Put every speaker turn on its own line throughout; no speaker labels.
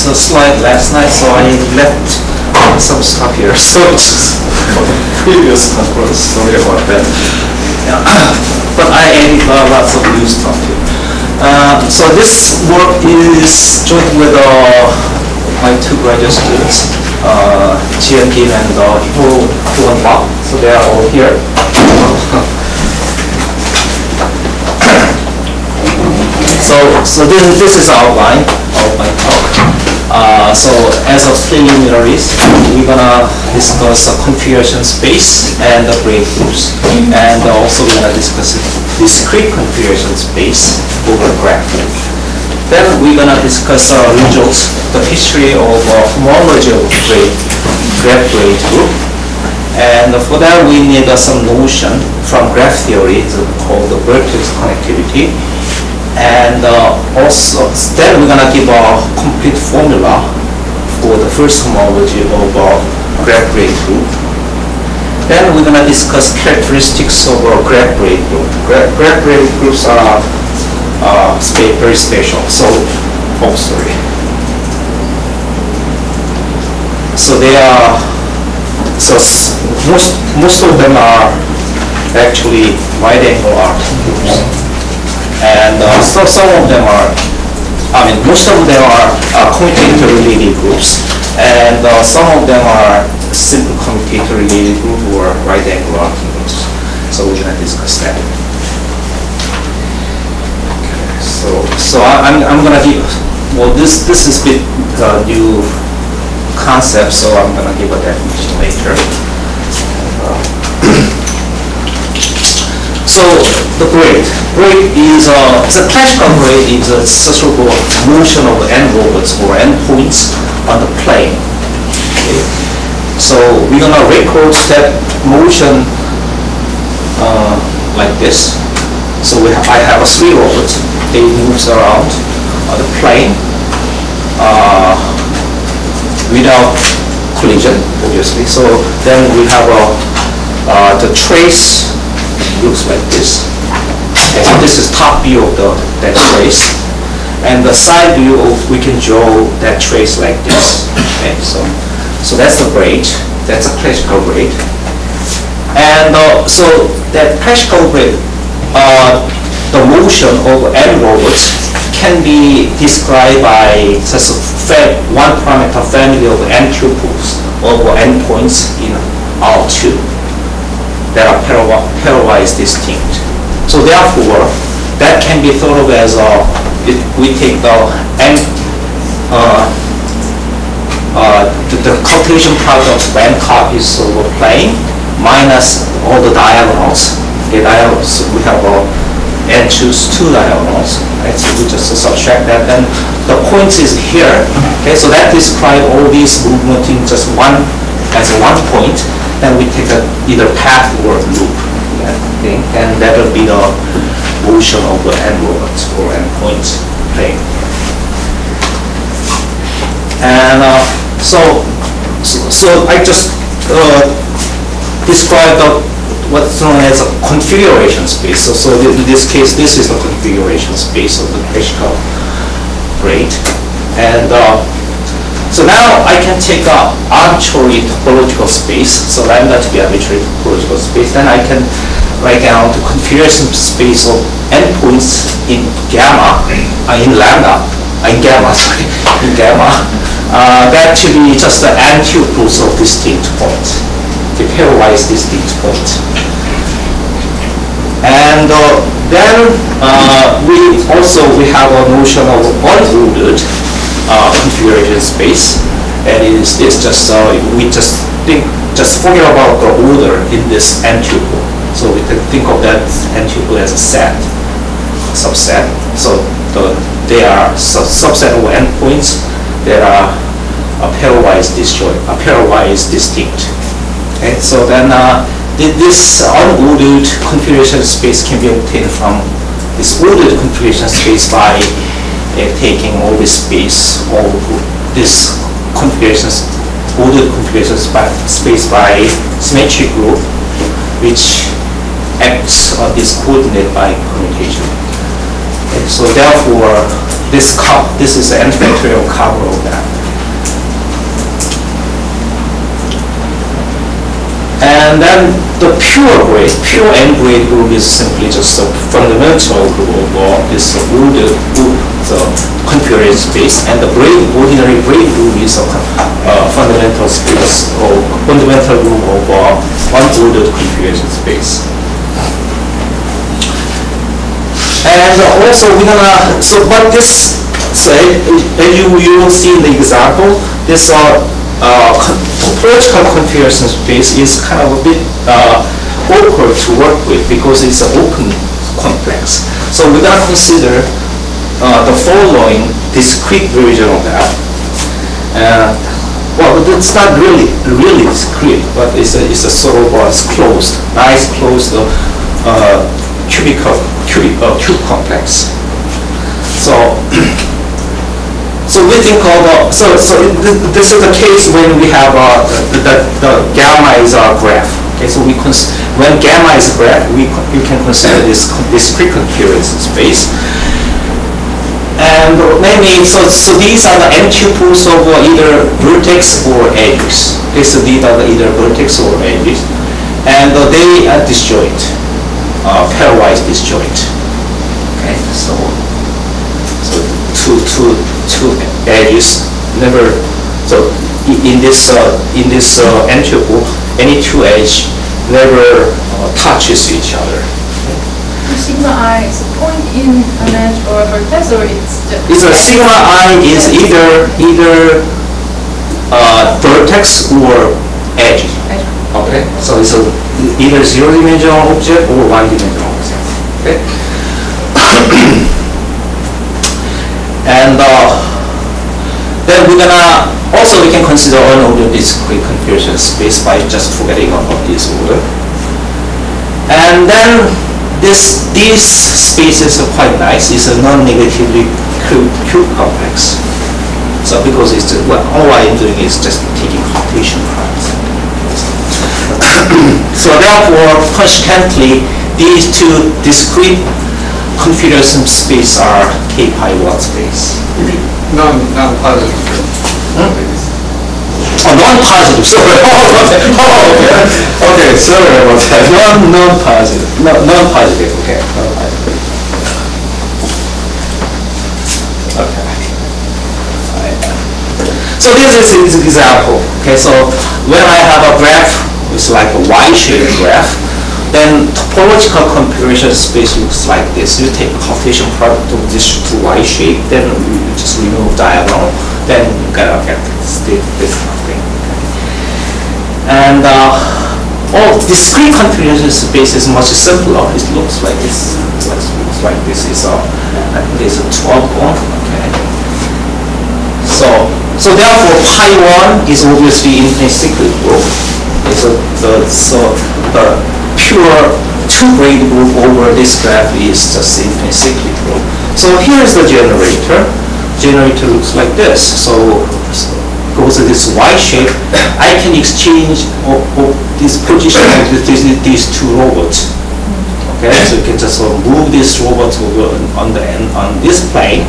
a slide last night, so I left some stuff here. So it's previous conference. Sorry about that. Yeah. But I added lots of new stuff here. So this work is joined with my two graduate students, Jian Kim and Kihyoung Park. So they are all here. So this is our outline of my talk. So as a preliminaries, we're gonna discuss a configuration space and the braid groups, and also we're gonna discuss discrete configuration space over graph. Then we're gonna discuss results, the history of homology of graph braid group, and for that we need some notion from graph theory called the vertex connectivity. And also, then we're gonna give a complete formula for the first homology of graph braid group. Then we're gonna discuss characteristics of a graph braid group. Graph braid groups are very special. So, sorry. So they are. So most of them are actually right-angle arc groups. And so some of them are, most of them are commutator-related groups, and some of them are simple commutator-related group or right-angle arcing groups. So we're going to discuss that. Okay, so I'm going to give, well, this is a bit new concept, so I'm going to give a definition later. So the braid is the classical braid is a sort of motion of end robots or endpoints on the plane. Okay. So we're gonna record that motion like this. So I have a 3 robots. They moves around on the plane without collision, obviously. So then we have the trace. Looks like this. Okay, so this is top view of that trace, and the side view we can draw that trace like this. Okay, so that's the braid. That's a classical braid, and so that classical braid, the motion of end robots can be described by just one parameter family of n tuples of endpoints in R2. That are pairwise distinct. So therefore, that can be thought of as we take the Cartesian product of n copies of a plane minus all the diagonals. The diagonals, we have n choose 2 diagonals. Right? So we just subtract that, and the points is here. Okay, so that describes all these movement in just one point. Then we take either path or loop, okay? And that will be the motion of the end robots or endpoints plane. And so I just described what's known as a configuration space. So in this case, this is the configuration space of the classical braid. And so now I can take an arbitrary topological space, so lambda to be arbitrary topological space. Then I can write down the configuration space of endpoints in gamma, in gamma. That to be just the n tuples of distinct points, the pairwise distinct points. And then we have a notion of unordered configuration space, and it's just we just forget about the order in this n tuple. So we can think of that n tuple as a subset. So they are subset of endpoints that are pairwise distinct. Okay, so then this unordered configuration space can be obtained from this ordered configuration space by taking all this space, all this ordered configuration space by symmetric group, which acts on this coordinate by permutation. Okay, so therefore, this is the n-factorial cover of that. And then the pure and braid group is simply just a fundamental group of this ordered the configuration space, and the ordinary braid group is a fundamental space or fundamental group of unordered configuration space. And also we're gonna but this as you will see in the example, this topological configuration space is kind of a bit awkward to work with because it's an open complex. So we're going to consider the following discrete version of that. Well, it's not really discrete, but it's a sort of closed, nice closed cube complex. So we think of this is the case when we have the gamma is our graph. Okay, so when gamma is a graph, you can consider this discrete configuration space. And namely, so these are the n tuples of either vertex or edges. Okay, so these are either vertex or edges, and they are disjoint, pairwise disjoint. Okay, so two edges never. So in this n tuple, any two edges never touches each other.
Sigma I is a point in an edge or a vertex, or it's
a sigma I is either vertex or edge. Okay, so it's either zero-dimensional object or one-dimensional object. Okay, and then we can consider unordered discrete configuration space by just forgetting about this order. And then these spaces are quite nice. It's a non-negatively cube complex. So because it's all I'm doing is just taking computation parts. So therefore, consequently, these two discrete configuration space are K pi 1 space.
Non-positive.
Oh, non-positive. Sorry.
Okay, sorry about that.
Non-positive. Non-positive. Okay. Non-positive. Okay. So this is an example. Okay. So when I have a graph, it's like a Y-shaped graph. Then topological configuration space looks like this. You take the Cartesian product of this to Y shape, then you just remove diagonal, then you get this thing. And discrete configuration space is much simpler. It looks like this. Looks like this is I think it's a 12-1. Okay. So therefore, pi 1 is obviously infinite cyclic group. So the pure two-braid group over this graph is just infinite cyclic group. So here's the generator. Generator looks like this. So goes to this Y shape. I can exchange this position of these two robots. Okay, so you can just move this robot over on this plane,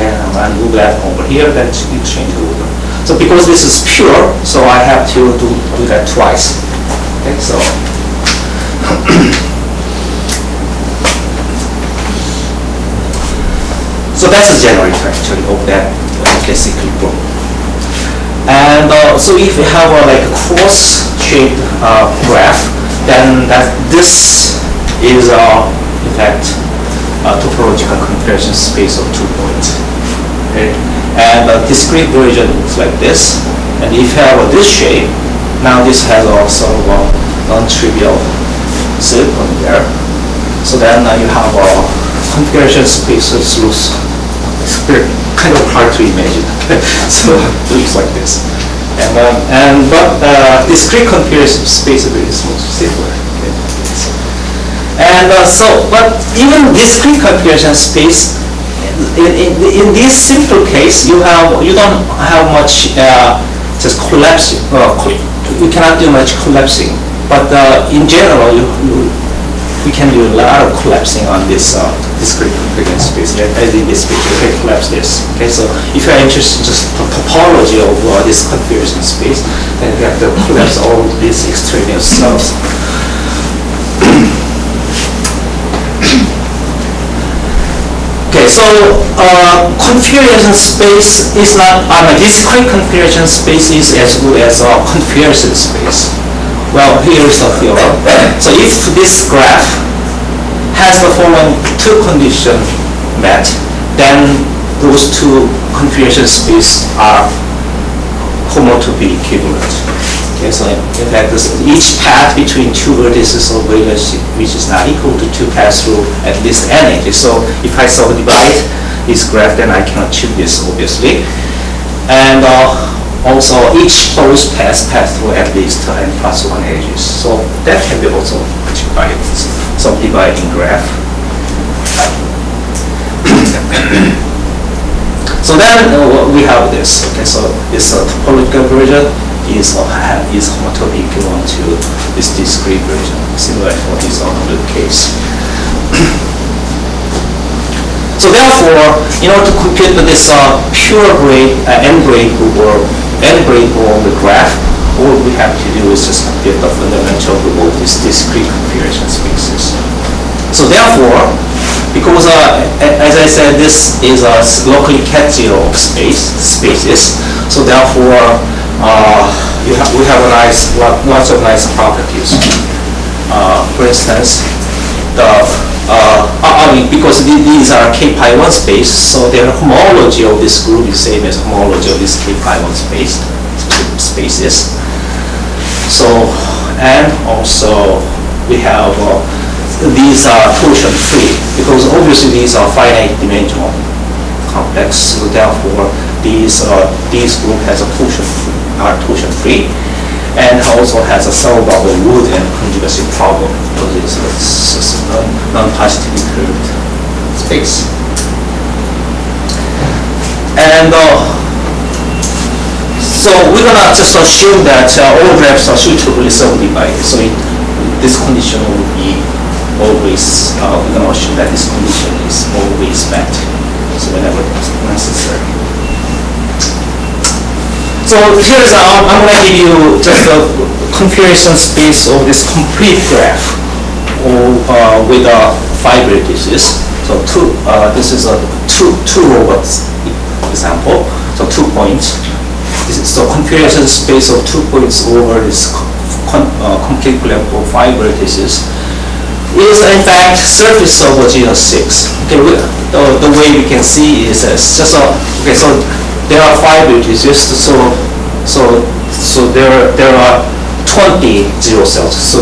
and move that over here. Then exchange over. So because this is pure, so I have to do that twice. Okay, so. So that's a generator actually of that cyclic group. And so if we have a cross-shaped graph, then this is in fact a topological configuration space of 2 points. Okay? And the discrete version looks like this. And if you have this shape, now this has also a non-trivial silicon there. So then you have a configuration space that looks kind of hard to imagine. So it looks like this. But discrete configuration space is much simpler. Okay. And but even discrete configuration space, in this simple case, you don't have much just collapsing. You cannot do much collapsing. But in general, we can do a lot of collapsing on this discrete configuration space. As in this picture, you can collapse this. Okay, so if you're interested in just topology of this configuration space, then we have to collapse all these extraneous cells. Okay, so configuration space is not, discrete configuration space is as good as a configuration space. Well, here's the theorem. So if this graph has the following two conditions met, then those two configuration space are homotopy equivalent. Okay, so in fact, each path between two vertices of values which is not equal to two pass through at least n edges. So if I subdivide this graph, then I can achieve this obviously. And also each closed path through at least n plus 1 edges. So that can be also achieved by subdividing graph. So then we have this. Okay, so this topological version is homotopy equivalent to this discrete version, similar for this other case. So therefore, in order to compute this pure braid, n braid over the graph, all we have to do is just compute the fundamental of these discrete configuration spaces. So therefore, because as I said, this is a locally cat zero spaces. So therefore, we have lots of nice properties. For instance, because these are k pi 1 space, so their homology of this group is same as homology of this k pi 1 spaces. So, and also we have these are torsion free, because obviously these are finite dimensional complex. So therefore, these group has a torsion free, and also has a cell bubble wood and conjugacy problem, because it's a non-positively curved space. And so we're gonna just assume that all graphs are suitably subdivided. So this condition will be always, we're gonna assume that this condition is always met. So whenever it's necessary. So here's, I'm going to give you just a configuration space of this complete graph with 5 vertices. So this is a two robots example. So 2 points. This is the configuration space of 2 points over this complete graph of 5 vertices. Is in fact surface of a genus 6. Okay, the way we can see is just okay. So there are 5 vertices. So there are 20 zero cells. So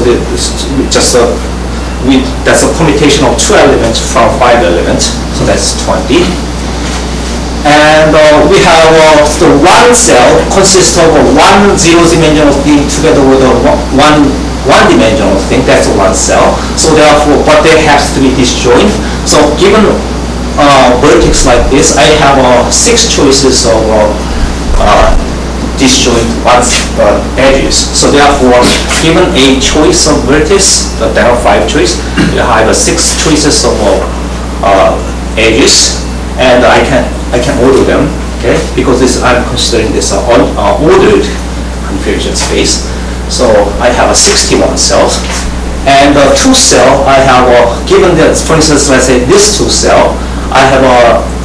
that's a commutation of 2 elements from 5 elements. So that's 20. And we have the one cell consists of one zero-dimensional thing together with a one-dimensional thing. That's one cell. So therefore, but they have to be disjoint. So given vertex like this, I have 6 choices of disjoint edges. So therefore, given a choice of vertex, there are 5 choices. I have 6 choices of edges, and I can order them. Okay, because I'm considering this ordered configuration space. So I have 61 cells, and 2 cell I have given that, for instance, let's say this 2 cell I have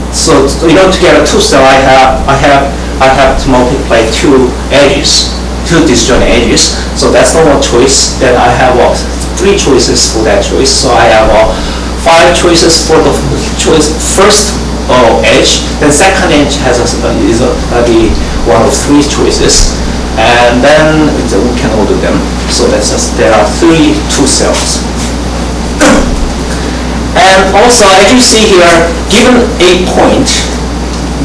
so in order to get a 2 cell I have to multiply 2 edges, 2 disjoint edges. So that's not one choice. Then I have 3 choices for that choice. So I have 5 choices for the first edge. Then second edge is be one of 3 choices, and then we can order them. So that's just there are 2 cells. And also, as you see here, given a point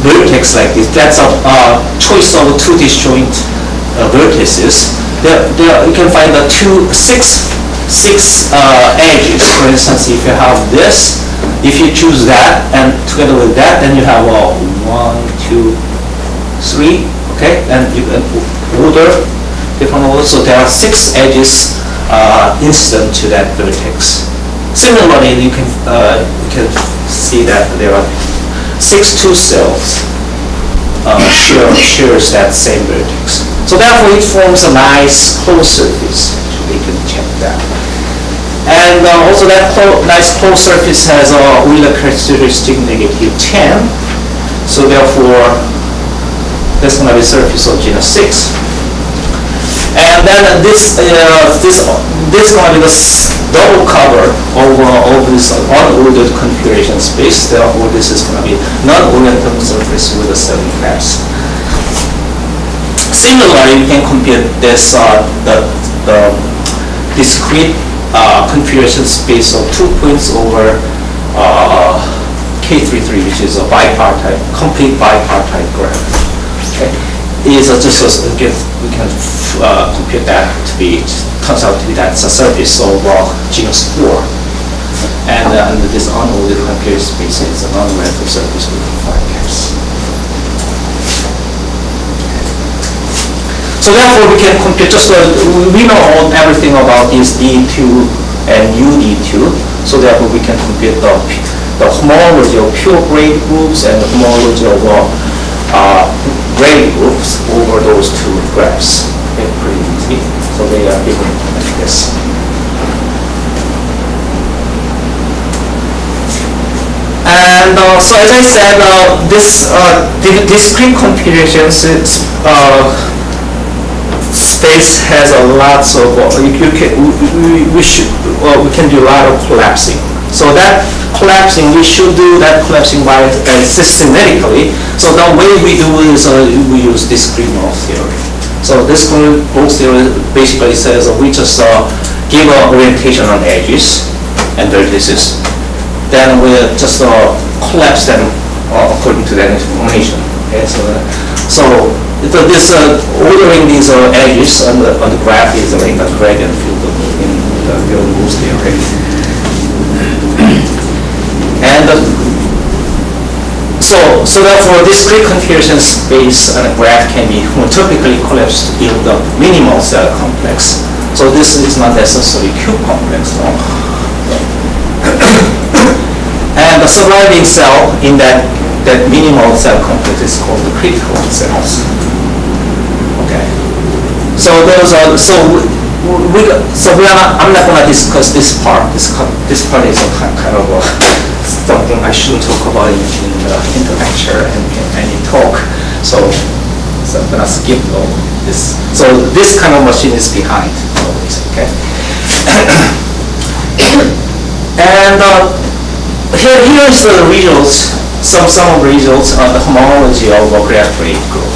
vertex like this, that's a choice of 2 disjoint vertices. There you can find the 6 edges. For instance, if you have this, if you choose that and together with that, then you have 1, 2, 3. Okay, and you can order different orders. So there are 6 edges incident to that vertex. Similarly, you can see that there are 6 2 cells shares that same vertex. So therefore it forms a nice closed surface. Actually, you can check that. And also that nice closed surface has a Euler characteristic -10. So therefore that's going to be surface of genus 6. And then this going to be the double cover of this unordered configuration space. Therefore this is going to be non-oriented surface with a 7 clamps. Similarly, we can compare this the discrete configuration space of 2 points over K33, which is a bipartite, complete bipartite graph. Okay. Is just again we can compute that to be, turns out to be that's a surface of genus 4, and this unordered configuration space is a non-random surface with 5 caps. So therefore we can compute just we know everything about these D2 and UD2. So therefore we can compute the homology of pure braid groups and the homology of braid groups over those two graphs. Okay, pretty easy. So they are given like this. And so as I said, this discrete configurations space has a lot of we can do a lot of collapsing. So that collapsing, we should do that collapsing by systematically. So the way we do is we use discrete mode theory. So this mode theory basically says we just give orientation on edges and vertices. Then we just collapse them according to that information. Okay, so this ordering these edges on the graph is like a gradient field in the field moves theory. And so therefore discrete configuration space and a graph can be homotopically collapsed in the minimal cell complex. So this is not necessarily Q complex, no? And the surviving cell in that minimal cell complex is called the critical cells. Okay. So those are I'm not going to discuss this part. This part is a kind of something I shouldn't talk about in the lecture and in talk. So I'm going to skip all this. So this kind of machine is behind always. Okay. And here is the results. Some of the results are the homology of a graph braid group.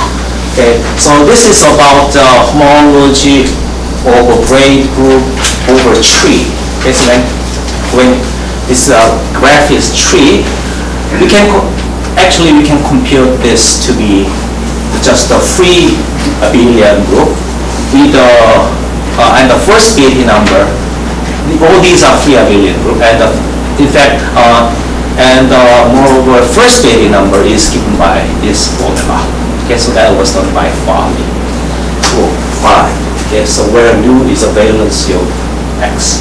Okay. So this is about the homology of a braid group over tree. Okay, so when this graph is tree, we can compute this to be just a free abelian group with and the first Beatty number. All these are free abelian group, and in fact, moreover, first Beatty number is given by this formula. Okay, so that was done by Farley. Okay, so where nu is a valency of x.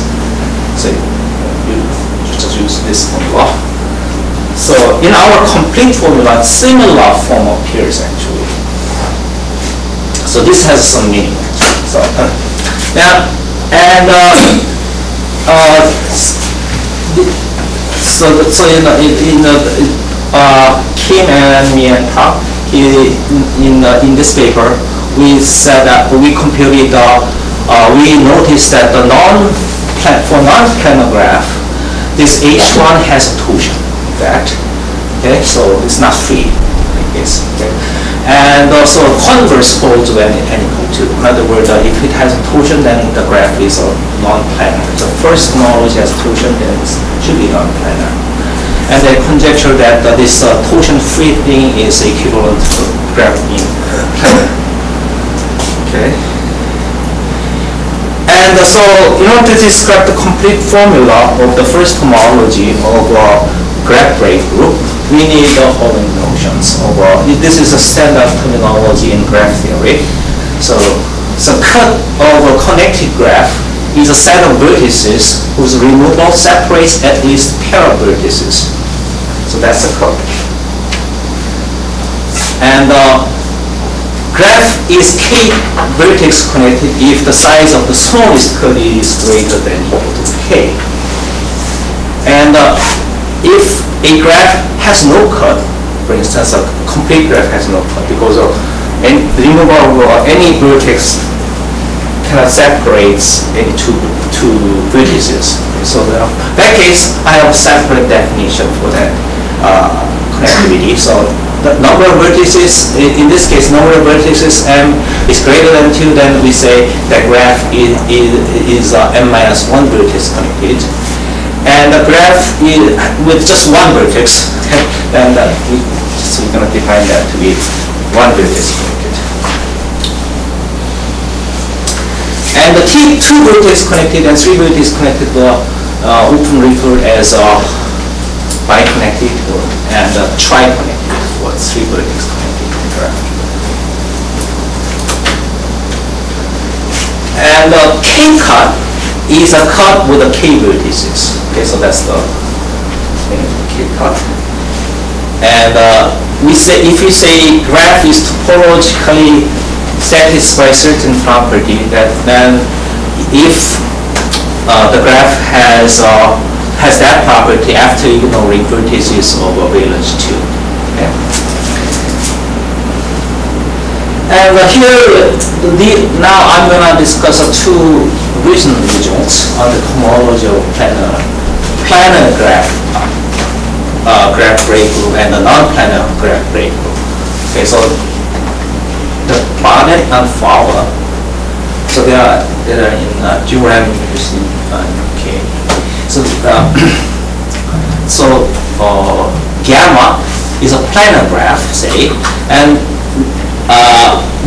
So you just use this formula. So in our complete formula, similar form appears actually. So this has some meaning. So now and Kim and me and Park in this paper, we said that we computed we noticed that for non-planar graph, this H1 has a torsion, in fact. Okay, so it's not free like this. Okay, and also converse holds when n equal to. In other words, if it has a torsion, then the graph is non-planar. So first homology has torsion, then it should be non-planar. And they conjecture that this torsion-free thing is equivalent to graph being planar. Okay. And so, in order to describe the complete formula of the first homology of a graph braid group, we need the following notions. This is a standard terminology in graph theory. So cut of a connected graph is a set of vertices whose removal separates at least pair of vertices. So that's a cut. And graph is k vertex connected if the size of the smallest cut is greater than equal to k. And if a graph has no cut, for instance, a complete graph has no cut because of the removal of any vertex cannot separate any two vertices. So in that case, I have a separate definition for that connectivity. So the number of vertices, in this case, number of vertices m is greater than 2, then we say that graph is m minus 1 vertex connected. And the graph is with just one vertex, then we're going to define that to be one vertex connected. And the two vertex connected and three vertex connected were often referred as bi-connected and tri-connected, or three vertex connected graph. And k-cut is a cut with a k vertices. Okay, so that's the k-cut. And we say, if you say graph is topologically satisfy certain property, then if the graph has that property after ignoring vertices of valence 2. Okay? And here, now I'm going to discuss two recent results on the homology of planar graph braid group and the non-planar graph braid group. Okay, so the Barnett and Fowler, so they are in Durham University in UK. So gamma is a planar graph, say, and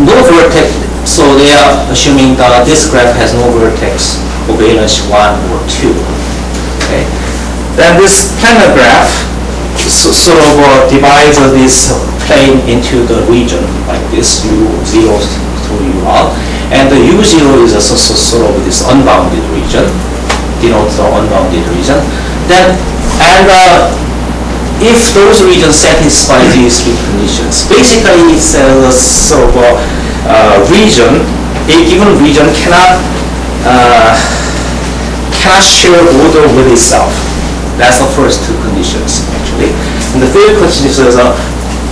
no vertex. So they are assuming that this graph has no vertex of valence 1 or 2. Okay, then this planar graph sort of divides this plane into the region like this, U0 to UR, and the U0 is also sort of this unbounded region, denotes the unbounded region. Then, and if those regions satisfy these three conditions, basically it's a sort of region, a given region cannot share order with itself. That's the first two conditions, actually. And the third condition is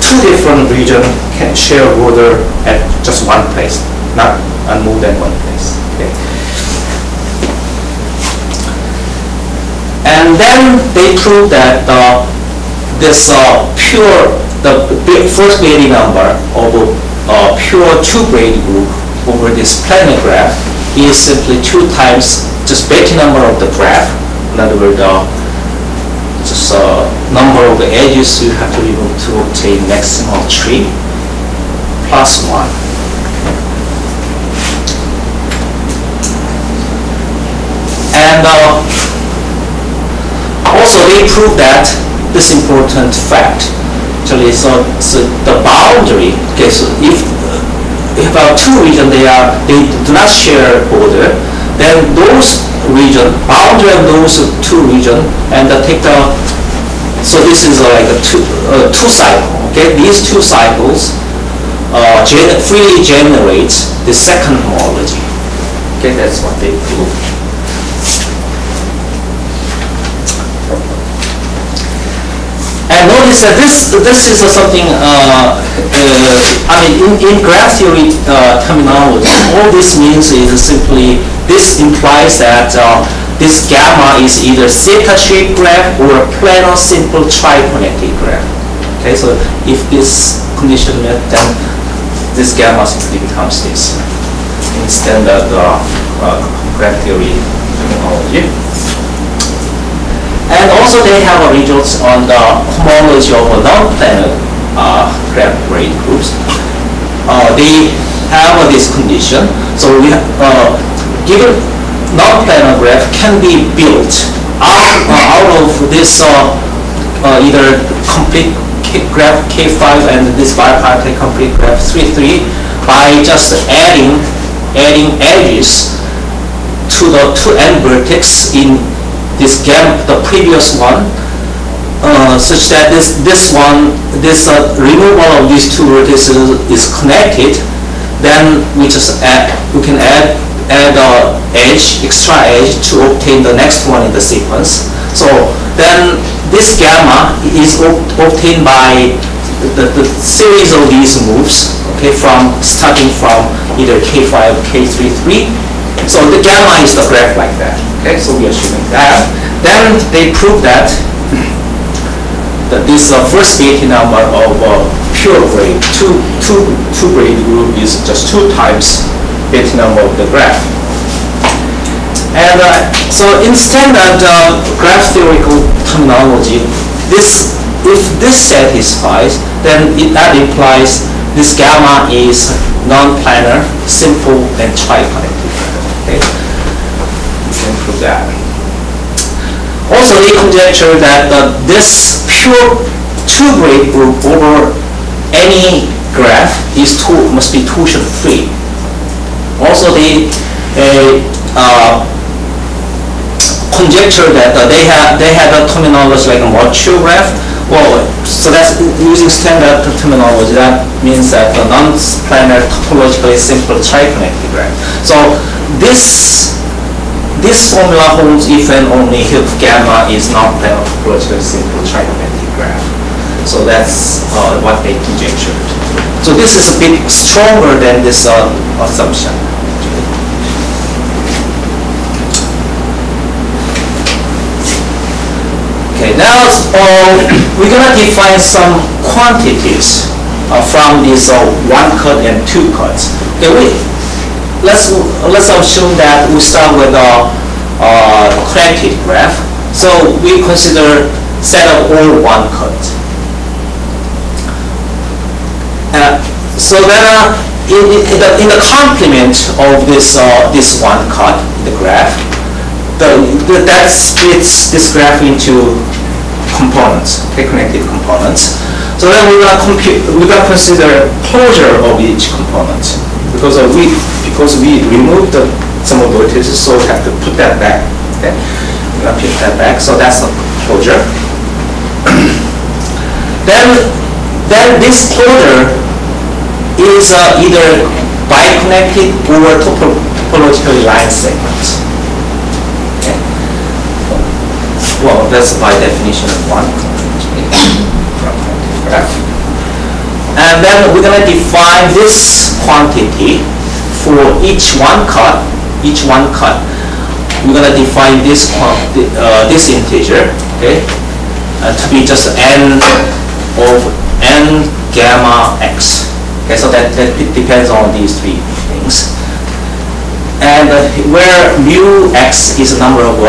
two different regions can share order at just one place, not more than one place. Okay. And then they prove that this the first Betti number of pure two-braid group over this planar graph is simply 2 times just Betti number of the graph. In other words, just number of the edges you have to be able to obtain maximal tree plus 1. And also they prove that this important fact. Actually, so the boundary. Okay, so if two regions they do not share border, then those boundary of those two regions, and take the, so this is like a two cycle. Okay, these two cycles freely generate the second homology. Okay, that's what they prove. And notice that this is something. I mean, in graph theory terminology, all this means is simply this implies that this gamma is either theta-shaped graph or a planar simple tri-connected graph. Okay, so if this condition met, then this gamma simply becomes this instead of the graph theory terminology. And also they have results on the homology of non-planar graph braid groups. They have this condition. So we have, given non-planar graph can be built out of this either complete graph K5 and this bipartite complete graph 3-3 by just adding edges to the two end vertex in this gamma, the previous one, such that this removal of these two vertices is connected, then we can add extra edge to obtain the next one in the sequence. So then this gamma is obtained by the series of these moves, okay, starting from either K5 or K33. So the gamma is the graph like that. Okay, so we are assuming that. Then they prove that this first Beatty number of pure braid, two braid group is just 2 times Beatty number of the graph. And so in standard graph theoretical terminology, if this satisfies, then that implies this gamma is non-planar, simple, and tri-connected. Okay, we can prove that. Also, they conjecture that this pure two-braid group over any graph must be torsion-free. Also, they conjecture that they have a terminology like a mature graph. Well, so that's using standard terminology. That means that a non-planar topologically simple tri-connected graph. So this formula holds if and only if gamma is non-planar topologically simple tri-connected graph. So that's what they conjectured. So this is a bit stronger than this assumption. Okay, now we're going to define some quantities from these 1 cut and 2 cuts. Okay, let's assume that we start with a connected graph. So we consider set of all 1 cut. So then in the complement of this 1 cut, the graph, that splits this graph into components, okay, connected components. So then we're gonna consider closure of each component because we removed some of the vertices, so we have to put that back. Okay, we're gonna put that back. So that's the closure. then this closure is either biconnected or topologically line segments. Well, that's by definition of 1 graph. And then we're going to define this quantity for each 1 cut. Each 1 cut, we're going to define this integer, okay, to be just n of n gamma x. Okay, so that depends on these 3 things. And where mu x is a number of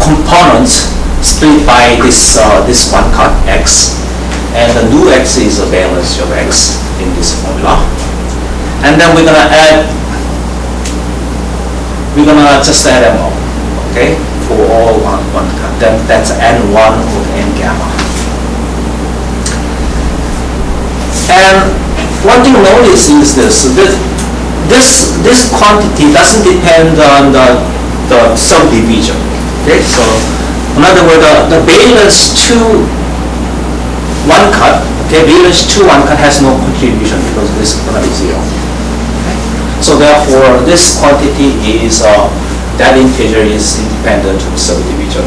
components split by this 1 cut x, and the nu x is a valence of x in this formula. And then we're gonna just add them all, okay, for all 1 cut. Then that's n1 of n gamma. And one thing to notice is this quantity doesn't depend on the subdivision. Okay, so in other words, the valence to 1 cut, okay, valence to 1 cut has no contribution because this is going to be 0. Okay? So therefore, this quantity is that integer is independent of subdivision.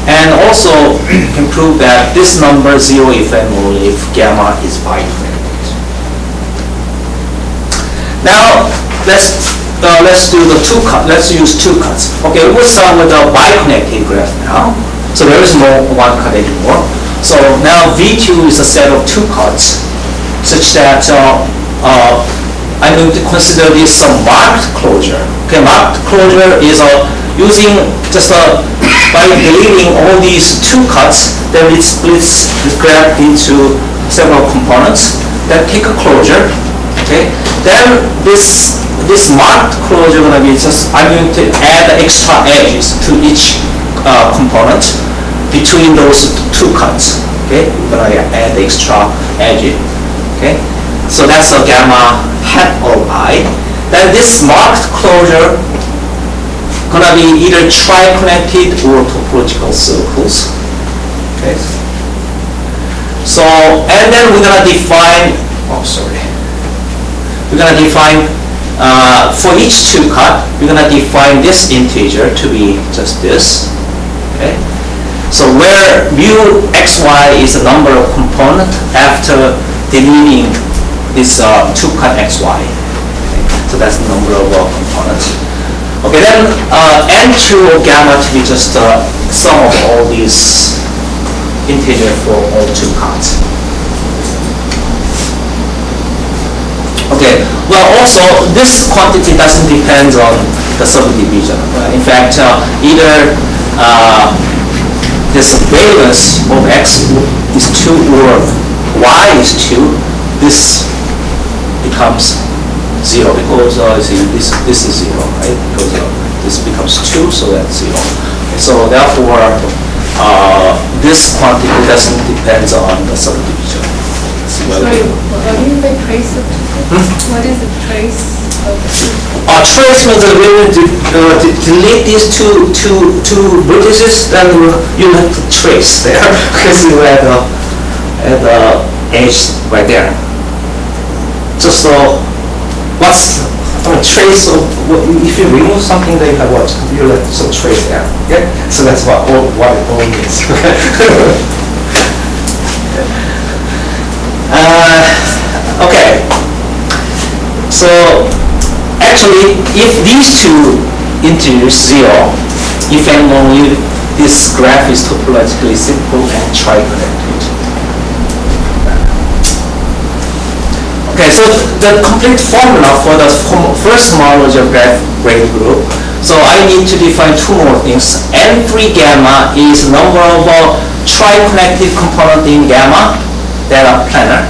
And also can prove that this number 0 if and only if gamma is biconnected. Now let's do the 2 cut. Let's use 2 cuts. Okay, we'll start with a biconnected graph now. So there is no 1 cut anymore. So now V2 is a set of 2 cuts, such that I'm going to consider this some marked closure. Okay, marked closure is using just by deleting all these 2 cuts, then it splits the graph into several components. Then take a closure. Okay, then this marked closure going to be just, I'm going to add extra edges to each component between those 2 cuts. Okay, we're going to add extra edge. Okay, so that's a gamma hat of I. Then this marked closure gonna be either tri-connected or topological circles. Okay. So, and then we're gonna define, we're gonna define, for each two cut, we're gonna define this integer to be just this, okay? So where mu xy is the number of component after deleting this two cut xy. Okay? So that's the number of components. Okay, then n2 of gamma to be just sum of all these integer for all two cuts. Okay, well also this quantity doesn't depend on the subdivision. In fact, either this valence of x is 2 or y is 2, this becomes 0 because this is 0, right? Because this becomes 2, so that's 0. So therefore, this quantity doesn't depend on the subdivision.
Sorry, what do you mean by trace of What is the trace of
trace means that when you delete these two vertices, then you have to trace there because you had the edge right there. Just what's trace of if you remove something, then you have what you have some trace there. Okay, so that's what it all means. Okay. So actually, if these two integers 0, if and only this graph is topologically simple and tri-connected. Okay, so the complete formula for the first homology of graph braid group. So I need to define two more things. N3 gamma is number of tri-connected component in gamma that are planar.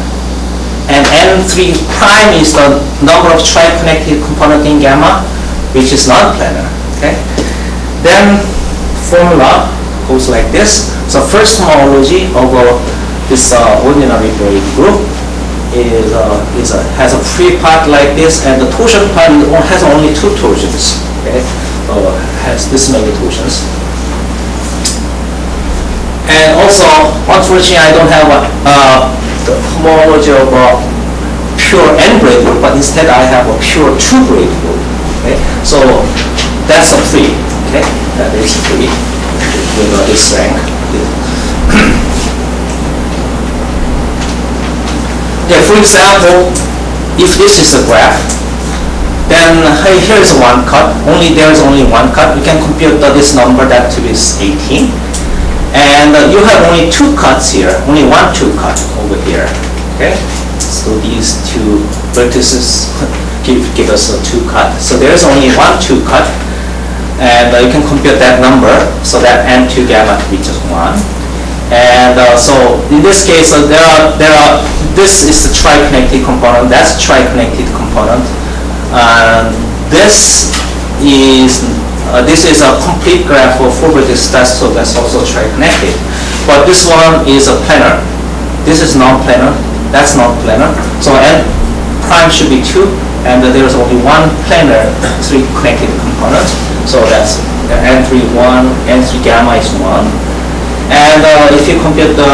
And N3 prime is the number of tri-connected component in gamma, which is non-planar. Okay. Then formula goes like this. So first homology of this ordinary braid group has a free part like this, and the torsion part has only two torsions. Okay, has this many torsions. And also, unfortunately, I don't have the homology of pure n braid group, but instead I have a pure 2 braid group. Okay, so that's a 3. Okay, that is 3 with this rank. Okay, for example, if this is a graph, then here is one cut. There is only one cut. We can compute this number that to be 18. And you have only two cuts here, only 1 2 cut over here. Okay, so these two vertices give us a 2 cut. So there's only 1 2 cut, and you can compute that number. So that n2 gamma to be just 1. And so in this case, this is the tri-connected component. That's tri-connected component. This is a complete graph of 4 vertices, so that's also tri-connected. But this one is a planar. This is non-planar. That's non-planar. So n prime should be 2, and there's only one planar 3 connected component. So that's n3 1, n3 gamma is 1. And if you compute the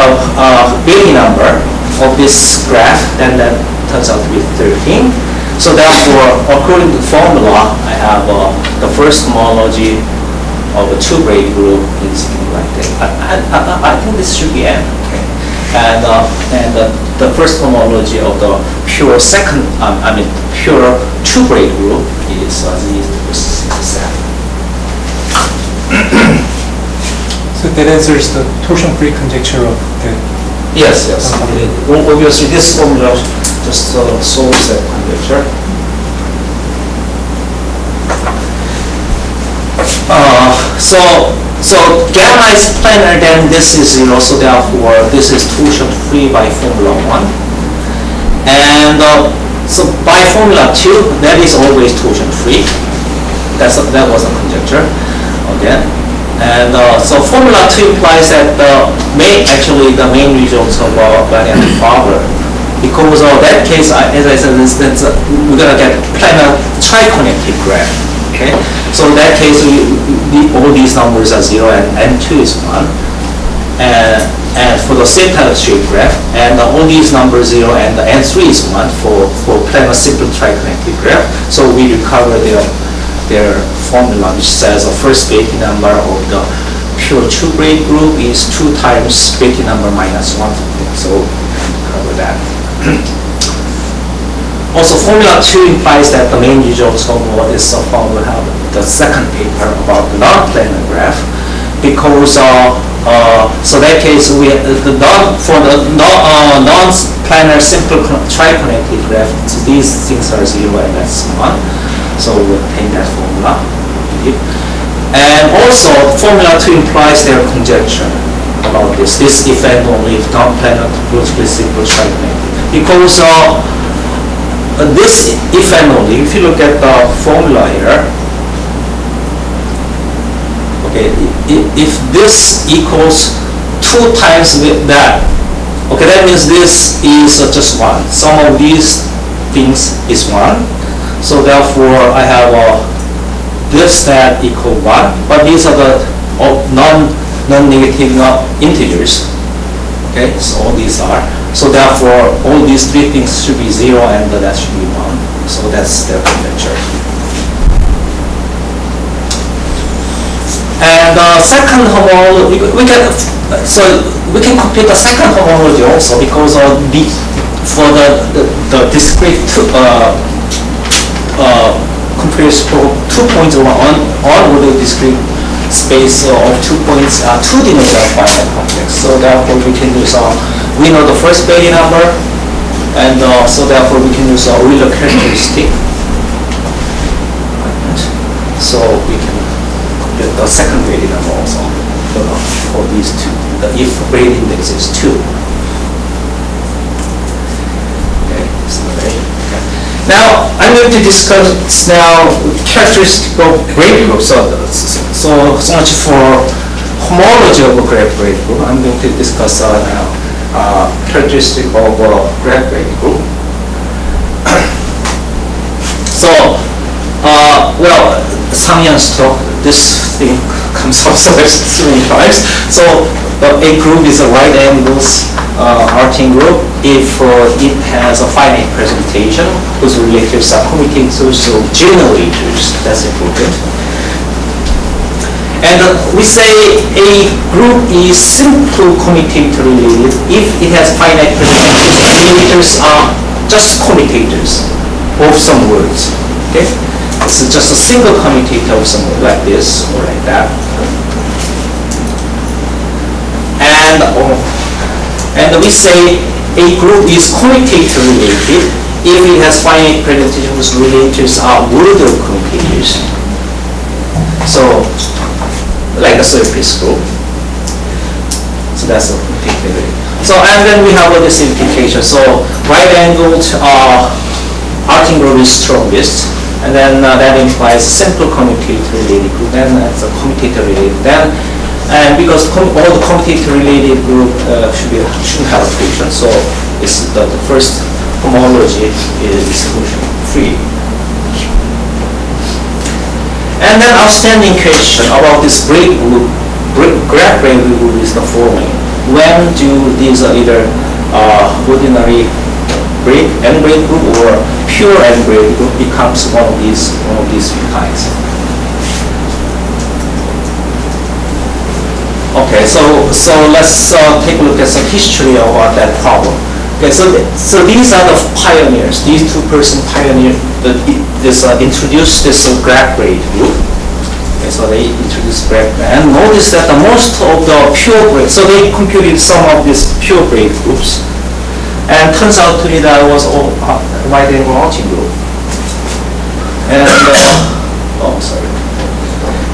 Bailey number of this graph, then that turns out to be 13. So therefore, according to the formula, I have the first homology of a 2 braid group is like this. I think this should be n. Okay. And the first homology of the pure pure 2 braid group is Z67.
So that answers the torsion-free conjecture of the...
Yes. Obviously, this formula just solves that conjecture. So gamma is planar, then this is 0, so therefore this is torsion-free by formula 1. And so by formula 2, that is always torsion-free. That was a conjecture. Okay. And so formula 2 implies that the main results of Gaudian and Faber, because of that case, as I said, we're gonna get planar tri-connected graph Okay, so in that case, all these numbers are 0 and n2 is 1. And for the same kind of shape graph, and all these numbers 0 and n3 is 1 for planar simple triconnected graph. So we recover their formula, which says the first Betti number of the pure 2 braid group is 2 times Betti number minus 1. So we cover that. Also, formula 2 implies that the main usual formula is found in the second paper about the non-planar graph, because so that case for the non-planar simple triconnected graph, so these things are 0 and that's 1. So we obtain that formula. And also, formula 2 implies their conjecture about this if and only if non-planar vertically simple triconnected, because this if and only, if you look at the formula here, okay, if this equals 2 times with that, okay, that means this is just 1. Sum of these things is 1. So therefore, I have this that equal 1, but these are the non-negative integers. Okay, so all these are. So therefore, all these 3 things should be 0 and that should be 1. So that's their conjecture. And second homology, we can compute the second homology also, because for the discrete comparison for 2 points on with the discrete space of 2 points, 2 dimensional finite complex. So therefore, we can use we know the first Betti number, and so therefore we can use a Euler characteristic. So we can compute the second Betti number also for these two. If braid index is 2. Okay, so okay. Now I'm going to discuss now characteristic of braid group. So much for homology of a graph braid group. I'm going to discuss now characteristic of a graph braid group. So, well, Samyan's talk, this thing comes up so many times. So, a group is a right angles arcing group if it has a finite presentation whose relatives are commutators or generators. That's important. And we say a group is simple commutator related if it has finite presentations. Generators are just commutators of some words. Okay, this is just a single commutator of some word, like this or like that. And we say a group is commutator related if it has finite presentations whose relatives are word of commutators. So, like a surface group. So that's a commutator. So, and then we have this implication. So, right-angled arcing group is strongest, and then that implies simple commutator related group. Then that's a commutator related. Then, and because all the commutator related group shouldn't have a friction, so it's the first homology is exclusion free. And then outstanding question about this braid group, graph braid group is the following. When do these either ordinary braid and braid group or pure and braid group becomes one of these three kinds? Okay, so let's take a look at some history about that problem. Okay, so these are the pioneers. These two persons pioneered introduced this graph braid group. Okay, so they introduced graph braid, and notice that the most of the pure braid. So they computed some of these pure braid groups, and turns out to be that was all right-angle arcing group. And oh, sorry.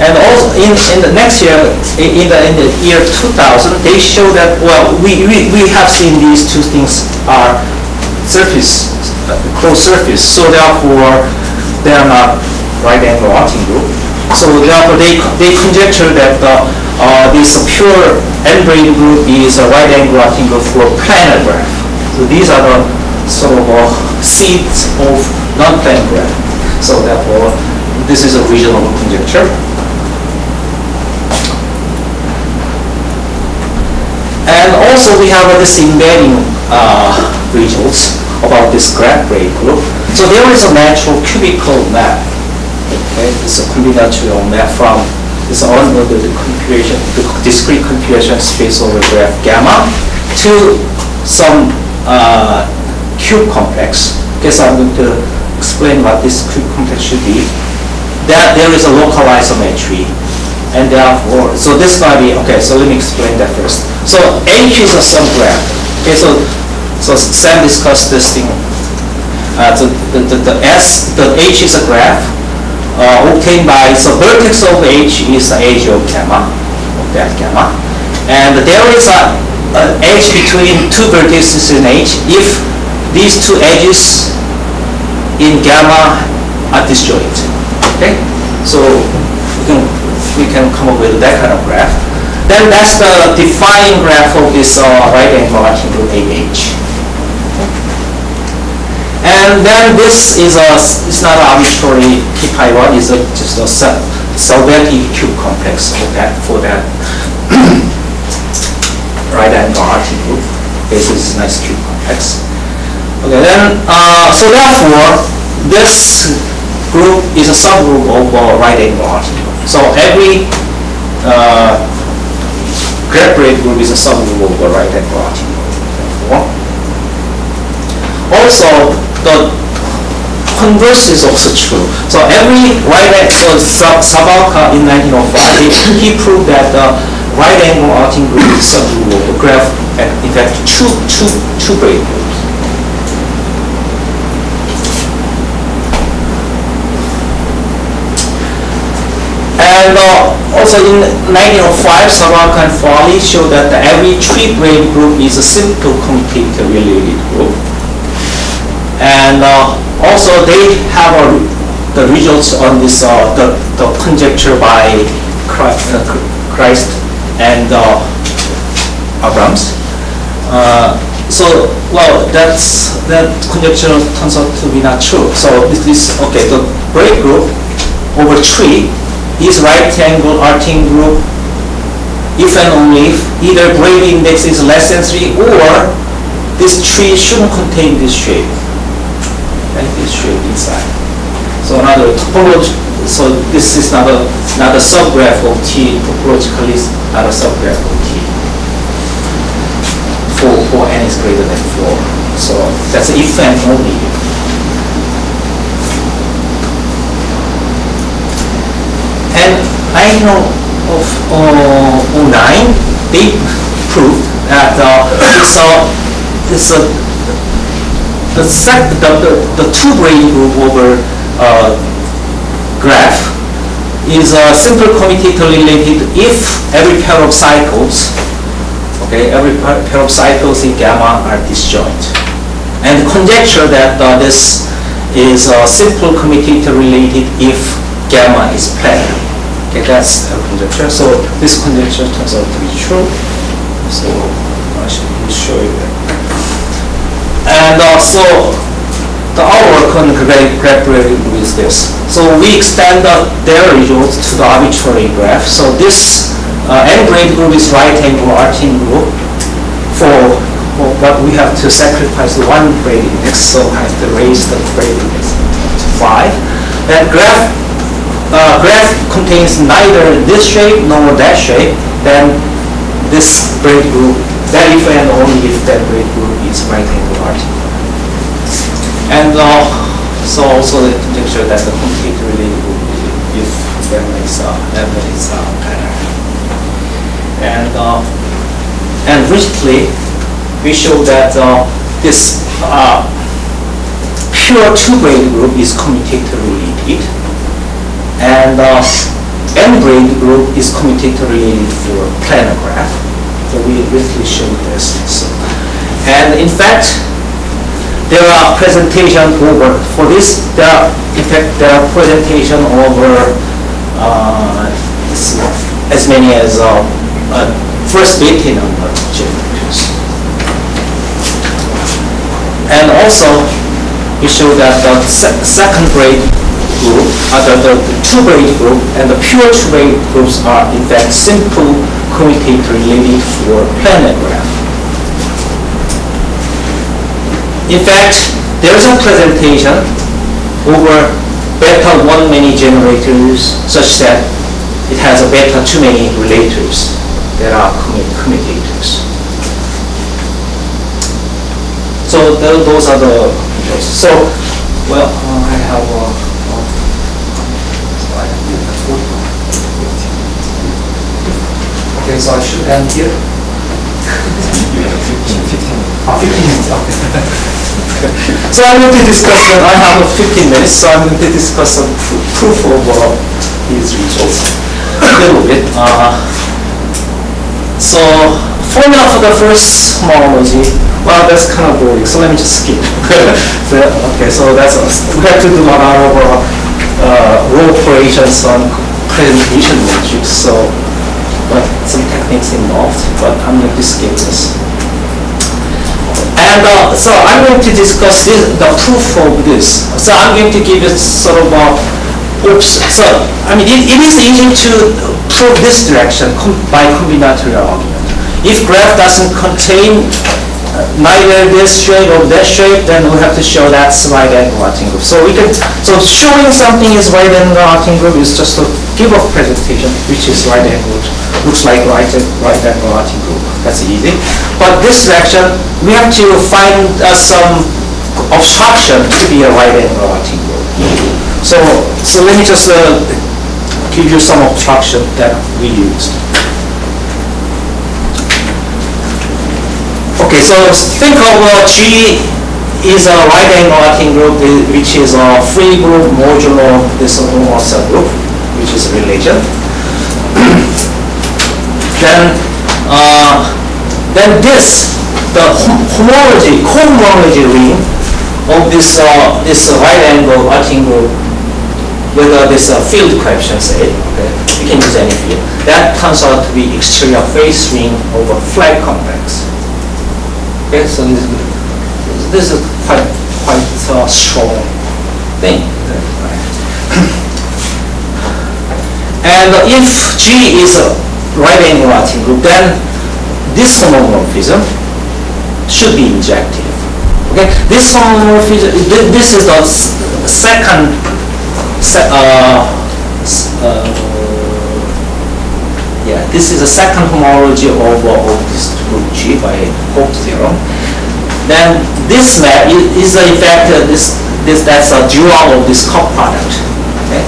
And also in the next year, in the year 2000, they show that, well, we have seen these two things are closed surface, so therefore they are not right-angle arcing group. So therefore they conjecture that this pure n-braid group is a right-angle arcing group for planar graph. So these are the sort of seeds of non-planar graph. So therefore this is a reasonable conjecture. And also we have this embedding results about this graph braid group. So there is a natural cubical map. Okay, it's a combinatorial map from this unordered configuration, the discrete configuration space over graph gamma to some cube complex. Okay, so I'm going to explain what this cube complex should be. That there is a local isometry, and therefore, so this is going to be, okay, so let me explain that first. So H is a subgraph. Okay, so Sam discussed this thing. So the H is a graph obtained by, so vertex of H is the edge of gamma, of that gamma. And there is a edge between two vertices in H if these two edges in gamma are disjoint. Okay, so we can come up with that kind of graph. Then that's the defining graph of this right angle arcing group AH. And then this is it's not an arbitrary K1, it's just a Salvetti cube complex for that right angle arcing group. This is a nice cube complex. Okay, then so therefore this group is a subgroup of right angle arcing group. So every graph braid group is a subgroup of right angle arcing group. Therefore, also the converse is also true. So every so Sabalka in 1905 he proved that the right angle arcing group is a subgroup of the graph. In fact, two braid groups. And also in 1905, Sabalka and Farley showed that every tree braid group is a simple commutator related group. And also they have the results on this the conjecture by KAIST and Abrams. So well, that conjecture turns out to be not true. So this okay, the braid group over tree is right angle arcing group if and only if either braid index is less than 3 or this tree shouldn't contain this shape. And this shape inside. So another topology. So this is not a subgraph of T. Topologically, not a subgraph of T. For n is greater than 4. So that's if and only if. And I know of 09, they proved that the two braid group over graph is a simple commutator related if every pair of cycles, okay, every pair of cycles in gamma are disjoint. And conjecture that this is a simple commutator related if gamma is planar. Okay, that's a conjecture. So this conjecture turns out to be true. So I should show you that. And also, our work on graph braid group is this. So we extend their results to the arbitrary graph. So this n braid group is right angle arcing group but we have to sacrifice the one braid index, so I have to raise the braid index to 5. That graph contains neither this shape nor that shape, then this braid group, that if and only if that braid group is right angle arcing. And so also the conjecture that the commutator related group if gamma is planar. And recently we showed that this pure two braid group is commutator related, and n braid group is commutator related for planar graph. So we recently showed this. So, and in fact, there are presentation over for this. There are presentation over as many as first Bethe number generators. And also, we show that the second braid group, the two braid group, and the pure two braid groups are in fact simple commutator related for planar graph. In fact, there's a presentation over beta 1 many generators such that it has a beta 2 many relators that are commutators. So those are the controls. So, well, I have okay, so I should end here. 15 minutes. Okay. So I'm going to discuss. I have 15 minutes, so I'm going to discuss some proof of these results a little bit. So formula for the first homology. Well, that's kind of boring, so let me just skip. Okay, so that's we have to do a lot of row operations on presentation matrix. So, but some techniques involved. But I'm going to skip this. And so I'm going to discuss the proof of this. So I'm going to give it sort of oops. So I mean, it is easy to prove this direction by combinatorial argument. If graph doesn't contain neither this shape or that shape, then we have to show that's right angle Artin group. So we can, so showing something is right angle Artin group is just to give a presentation which is right angle, looks like right angle Artin group. That's easy. But this direction, we have to find some obstruction to be a right angle Artin group. So let me just give you some obstruction that we used. Okay, so think of G is a right angle Artin group, which is a free group modulo this homomorphic group, which is a relation. Then this, the homology, cohomology ring of this right angle Artin group with this field coefficient, say, okay, you can use any field. That turns out to be exterior face ring over flat complex. Okay, so this is quite strong thing. And if G is a right angle Artin group, then this homomorphism should be injective. Okay, this homomorphism, this is the second. This is the second homology of this group G by Hopf theorem. Then this map is in fact that's a dual of this cup product. Okay,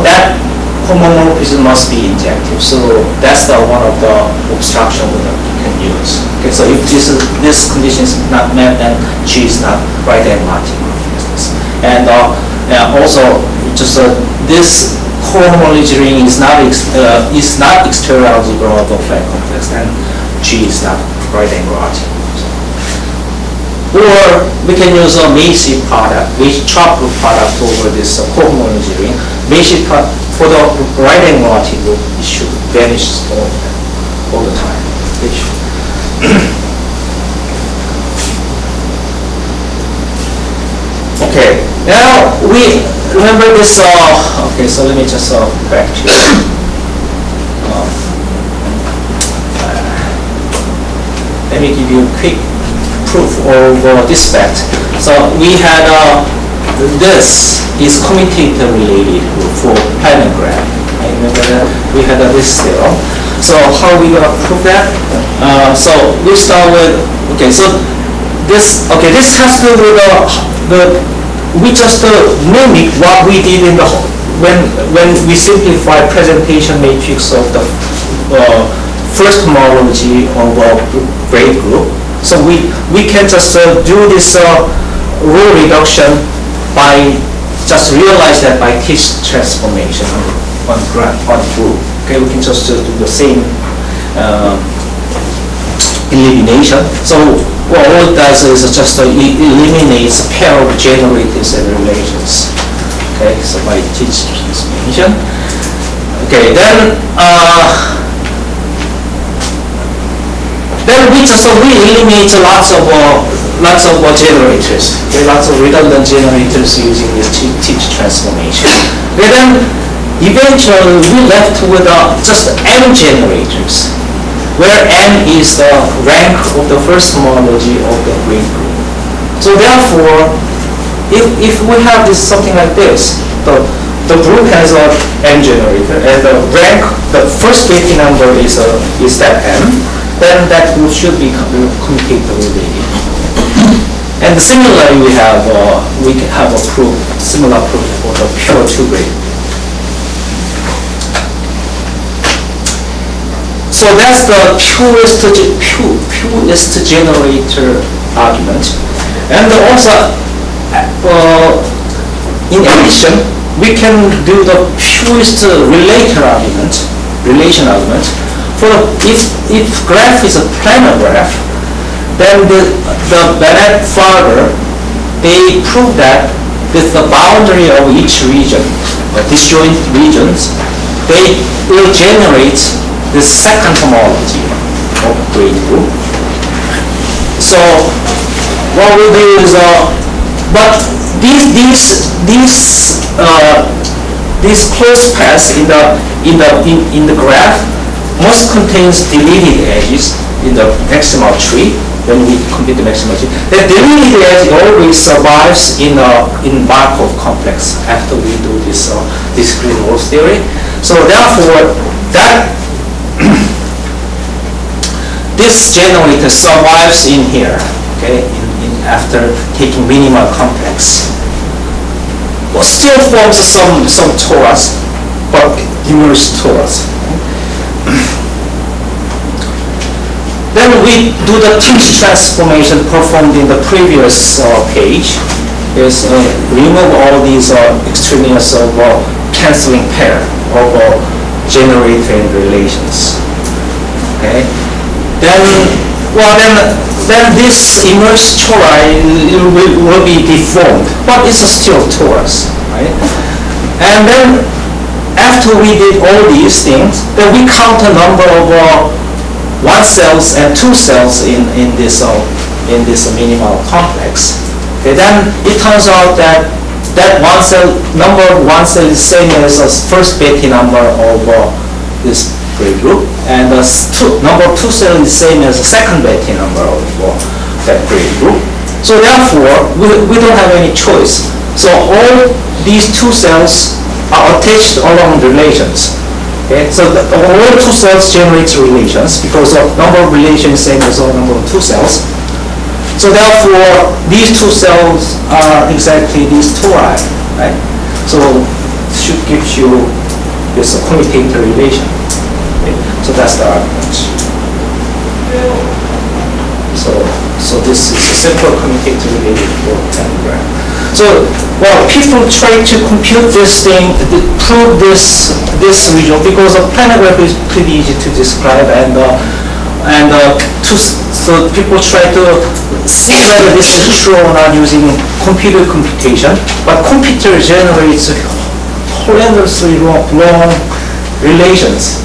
that homomorphism must be injective. So that's the one of the obstruction we can use. Okay, so if this condition is not met, then G is not right angle Artin group. And also just this cohomology ring is not exterior algebra of the flat complex, and G is not right angle Artin group. Or we can use a Macy product, chop group product over this cohomology ring. Macy for the right angle Artin group, it should vanish all the time. Okay, now we remember this. Okay, so let me just back to let me give you a quick proof of this fact. So we had this is commutator related for planar graph. I remember that we had this theorem. So how are we gonna prove that? So we start with this has to do with we just mimic what we did in the when we simplify presentation matrix of the first homology of a braid group. So we can just do this row reduction by just realize that by KAIST transformation on group. Okay, we can just do the same elimination. So all it does is just eliminates a pair of generators and relations. Okay, so by KAIST transformation. Okay, then Then we eliminate lots of generators. Okay, lots of redundant generators using this teach transformation. Okay, then eventually we left with just n generators, where n is the rank of the first homology of the braid group. So therefore, if we have this something like this, the group has a n generator, and the rank, the first Betti number is that n, then that group should be commutator related. And similarly, we can have a proof, similar proof for the pure two braid. So that's the purest generator argument. And also, in addition, we can do the purest relation argument. For if graph is a planar graph, then the Bennett father, they prove that with the boundary of each region, disjoint regions, they will generate the second homology of braid group. So what we do is, but these closed paths in the graph must contains deleted edges in the maximal tree. When we compute the maximal tree, the deleted edge always survives in Markov complex after we do this discrete rules theory. So therefore, that this generator survives in here. Okay, after taking minimal complex, well, still forms some torus, but inverse torus. Then we do the teach transformation performed in the previous page. Is remove all these extraneous canceling pair of generator and relations. Okay. Then this inverse tori will be deformed, but it's still torus, right? And then after we did all these things, then we count a number of 1 cells and 2 cells in this minimal complex. Okay, then it turns out that number of 1 cell is same as the first Betti number of this braid group, and the number of 2 cells is same as the second Betti number of that braid group. So therefore, we don't have any choice. So all these 2 cells are attached along relations. Okay, so all 2 cells generates relations because the number of relations is same as the number of 2 cells. So therefore, these 2 cells are exactly these tori, right? So it should give you this commutator relation. Okay? So that's the argument. So this is a simple commutator related for pentagram. So, well, people try to compute this thing, prove this region, because a pentagram is pretty easy to describe, so people try to see whether this is true or not using computer computation. But computer generates horrendously long relations.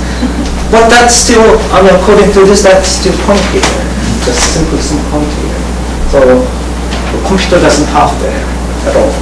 But that's still, I mean, according to this, that's still computer. Just simply some computer. So the computer doesn't have that at all.